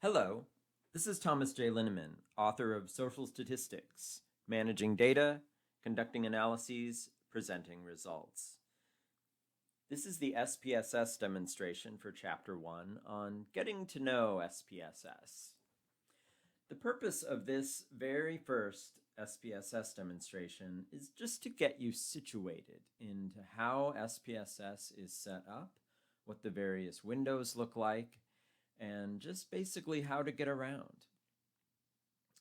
Hello, this is Thomas J. Linneman, author of Social Statistics, Managing Data, Conducting Analyses, Presenting Results. This is the SPSS demonstration for Chapter 1 on getting to know SPSS. The purpose of this very first SPSS demonstration is just to get you situated into how SPSS is set up, what the various windows look like, and just basically how to get around.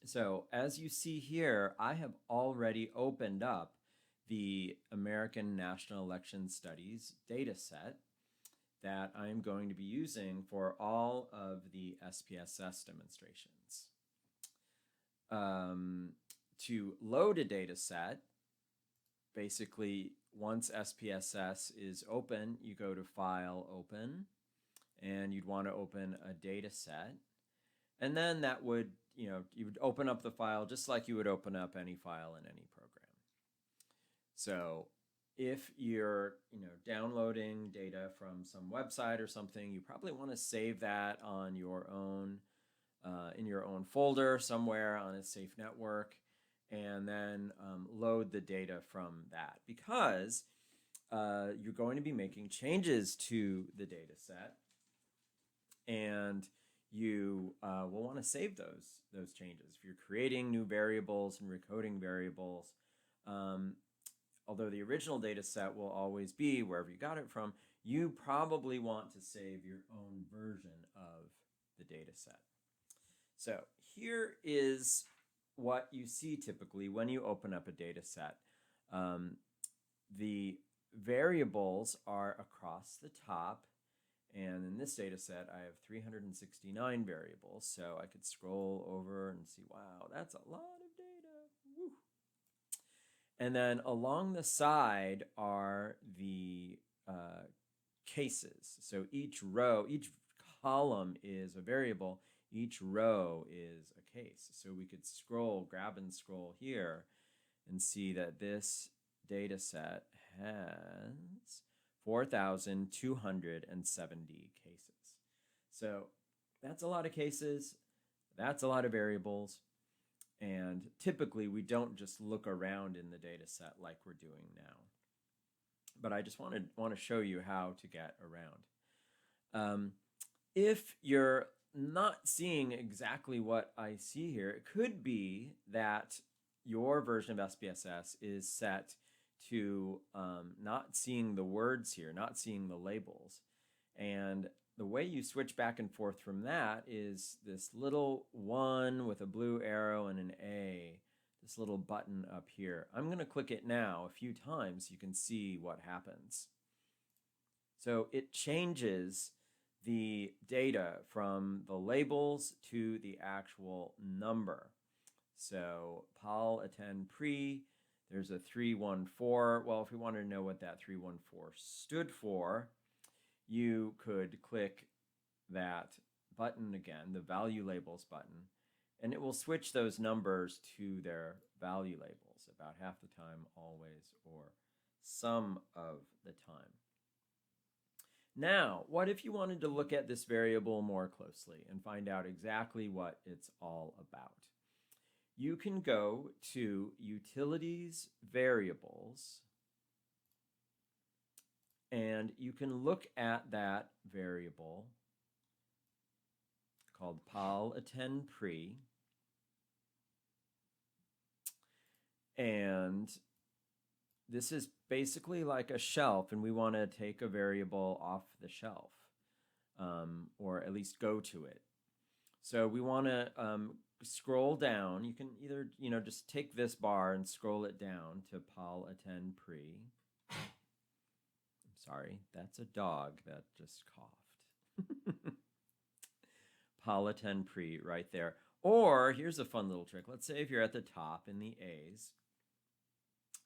So as you see here, I have already opened up the American National Election Studies data set that I'm going to be using for all of the SPSS demonstrations. To load a data set, basically once SPSS is open, you go to File, Open, and you'd want to open a data set. And then that would, you would open up the file just like you would open up any file in any program. So if you're, downloading data from some website or something, you probably want to save that on your own, in your own folder somewhere on a safe network, and then load the data from that, because you're going to be making changes to the data set, and you will want to save those changes. If you're creating new variables and recoding variables, although the original data set will always be wherever you got it from, you probably want to save your own version of the data set. So here is what you see typically when you open up a data set. The variables are across the top, and in this data set I have 369 variables, so I could scroll over and see, wow, that's a lot of data. Woo. And then along the side are the cases. So each row, each column is a variable, each row is a case. So we could grab and scroll here and see that this data set has 4,270 cases. So that's a lot of cases, that's a lot of variables, and typically we don't just look around in the data set like we're doing now. But I just want to show you how to get around. If you're not seeing exactly what I see here, it could be that your version of SPSS is set to not seeing the words here, not seeing the labels. And the way you switch back and forth from that is this little 1 with a blue arrow and an A, this little button up here. I'm going to click it now a few times so you can see what happens. So it changes the data from the labels to the actual number. So Paul attend pre, there's a 314. Well, if we wanted to know what that 314 stood for, you could click that button again, the value labels button, and it will switch those numbers to their value labels about half the time, always, or some of the time. Now, what if you wanted to look at this variable more closely and find out exactly what it's all about? You can go to Utilities, Variables, and you can look at that variable called Pal attend pre, and this is basically like a shelf, and we want to take a variable off the shelf, or at least go to it. So we want to scroll down. You can either, just take this bar and scroll it down to Pal attend pre. I'm sorry, that's a dog that just coughed. Pal attend pre right there. Or here's a fun little trick. Let's say if you're at the top in the A's,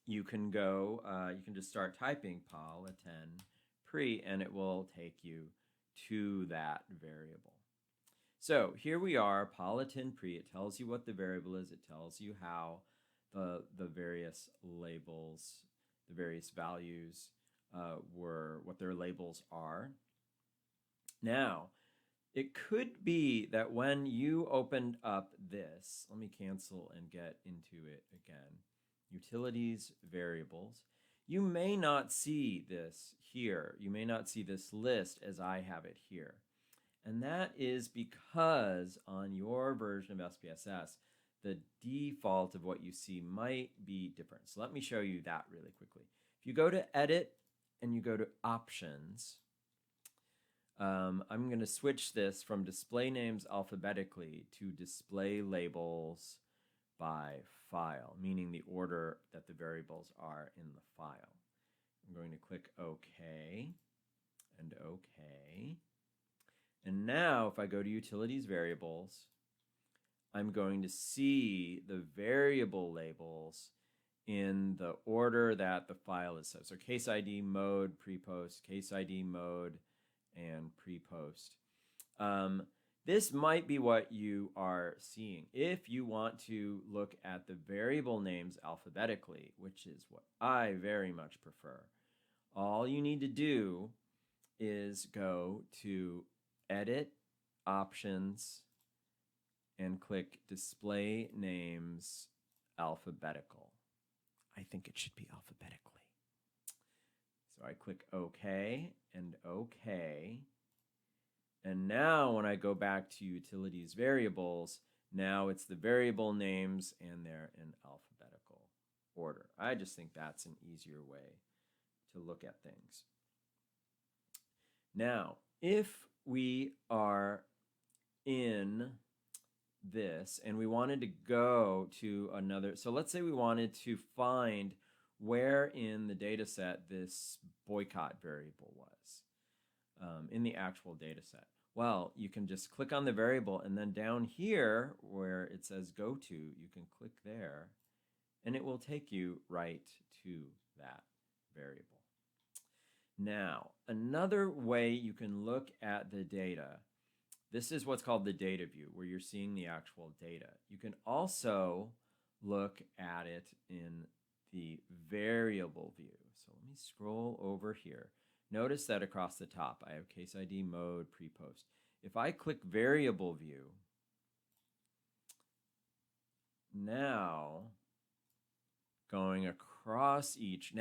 you can go, you can just start typing Pal attend pre, and it will take you to that variable. So here we are, Pal attend pre. It tells you what the variable is. It tells you how the various labels, the various values what their labels are. Now, it could be that when you opened up this, let me cancel and get into it again, utilities variables, you may not see this here. You may not see this list as I have it here. And that is because on your version of SPSS, the default of what you see might be different. So let me show you that really quickly. If you go to Edit and you go to Options, I'm going to switch this from display names alphabetically to display labels by file, meaning the order that the variables are in the file. I'm going to click OK and OK. And now if I go to Utilities Variables, I'm going to see the variable labels in the order that the file is set. So case ID, mode, prepost, case ID, mode, and prepost. This might be what you are seeing. If you want to look at the variable names alphabetically, which is what I very much prefer, all you need to do is go to Edit, Options, and click Display Names Alphabetical. I think it should be alphabetically. So I click OK and OK. And now when I go back to Utilities Variables, now it's the variable names and they're in alphabetical order. I just think that's an easier way to look at things. Now, if we are in this and we wanted to go to another, so let's say we wanted to find where in the data set this boycott variable was in the actual data set. Well, you can just click on the variable and then down here where it says go to, you can click there and it will take you right to that variable. Now, another way you can look at the data, this is what's called the data view, where you're seeing the actual data. You can also look at it in the variable view. So let me scroll over here. Notice that across the top, I have case ID, mode, prepost. If I click variable view, now going across each,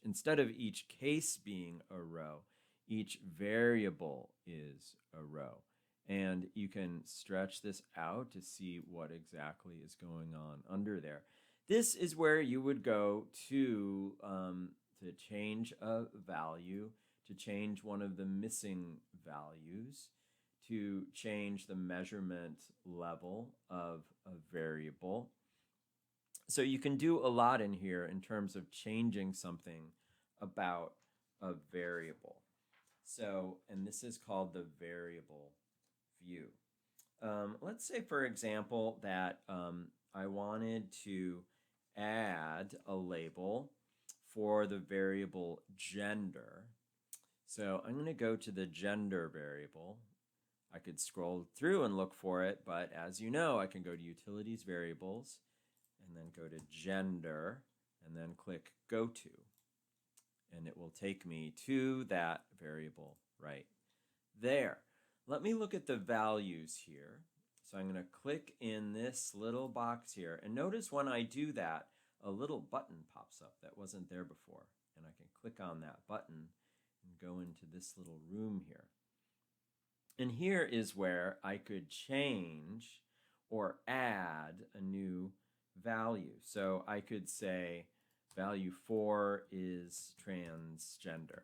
instead of each case being a row, each variable is a row. And you can stretch this out to see what exactly is going on under there. This is where you would go to change a value, to change one of the missing values, to change the measurement level of a variable. So you can do a lot in here in terms of changing something about a variable. So, and this is called the variable view. Let's say, for example, that I wanted to add a label for the variable gender. So I'm going to go to the gender variable. I could scroll through and look for it, but as you know, I can go to Utilities Variables and then go to Gender and then click Go To. And it will take me to that variable right there. Let me look at the values here. So I'm going to click in this little box here. And notice when I do that, a little button pops up that wasn't there before. And I can click on that button and go into this little room here. And here is where I could change or add a new value. So I could say value 4 is transgender.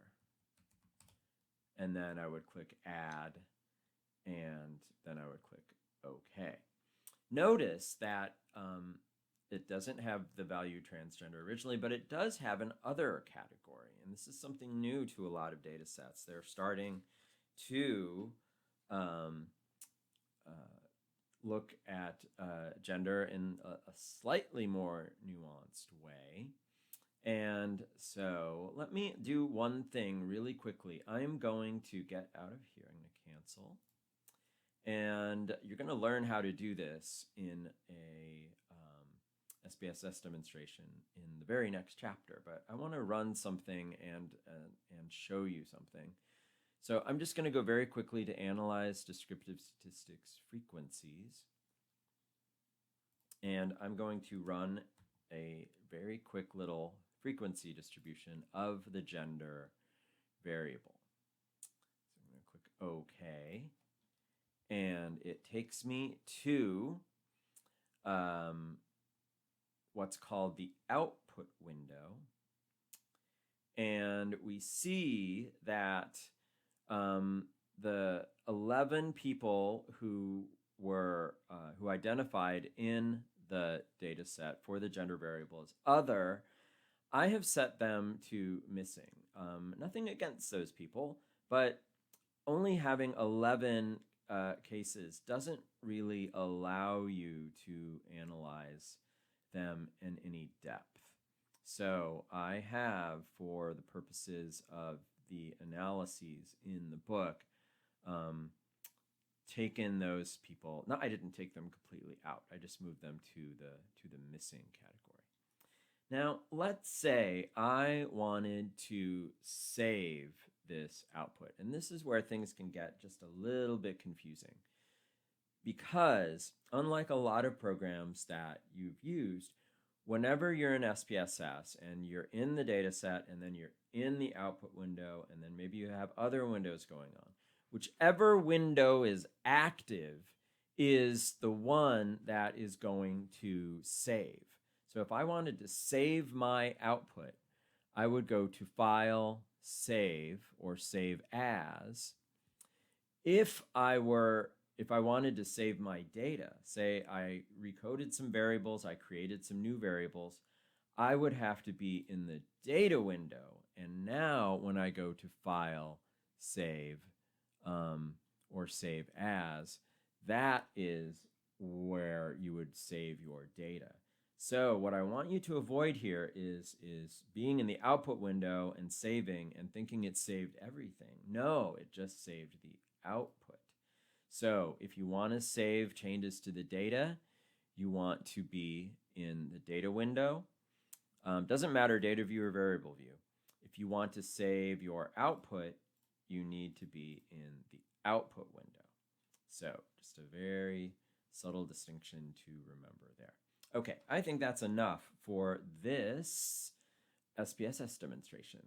And then I would click add, and then I would click OK. Notice that it doesn't have the value transgender originally, but it does have an other category. And this is something new to a lot of data sets. They're starting to look at gender in a slightly more nuanced way. And so let me do one thing really quickly. I'm going to get out of here. I'm going to cancel. And you're going to learn how to do this in a SPSS demonstration in the very next chapter. But I want to run something and show you something. So I'm just going to go very quickly to analyze descriptive statistics frequencies. And I'm going to run a very quick little frequency distribution of the gender variable. So I'm going to click OK. And it takes me to what's called the output window. And we see that the 11 people who were who identified in the data set for the gender variable as other, I have set them to missing. Nothing against those people, but only having 11 cases doesn't really allow you to analyze them in any depth. So I have, for the purposes of the analyses in the book, taken those people. No, I didn't take them completely out. I just moved them to the missing category. Now, let's say I wanted to save this output, and this is where things can get just a little bit confusing, because unlike a lot of programs that you've used, whenever you're in SPSS and you're in the data set and then you're in the output window and then maybe you have other windows going on, whichever window is active is the one that is going to save. So if I wanted to save my output, I would go to File, Save, or Save As. If I wanted to save my data, say I recoded some variables, I created some new variables, I would have to be in the data window. And now when I go to File, Save, or Save As, that is where you would save your data. So what I want you to avoid here is being in the output window and saving and thinking it saved everything. No, it just saved the output. So if you want to save changes to the data, you want to be in the data window. Doesn't matter, data view or variable view. If you want to save your output, you need to be in the output window. So just a very subtle distinction to remember there. Okay, I think that's enough for this SPSS demonstration.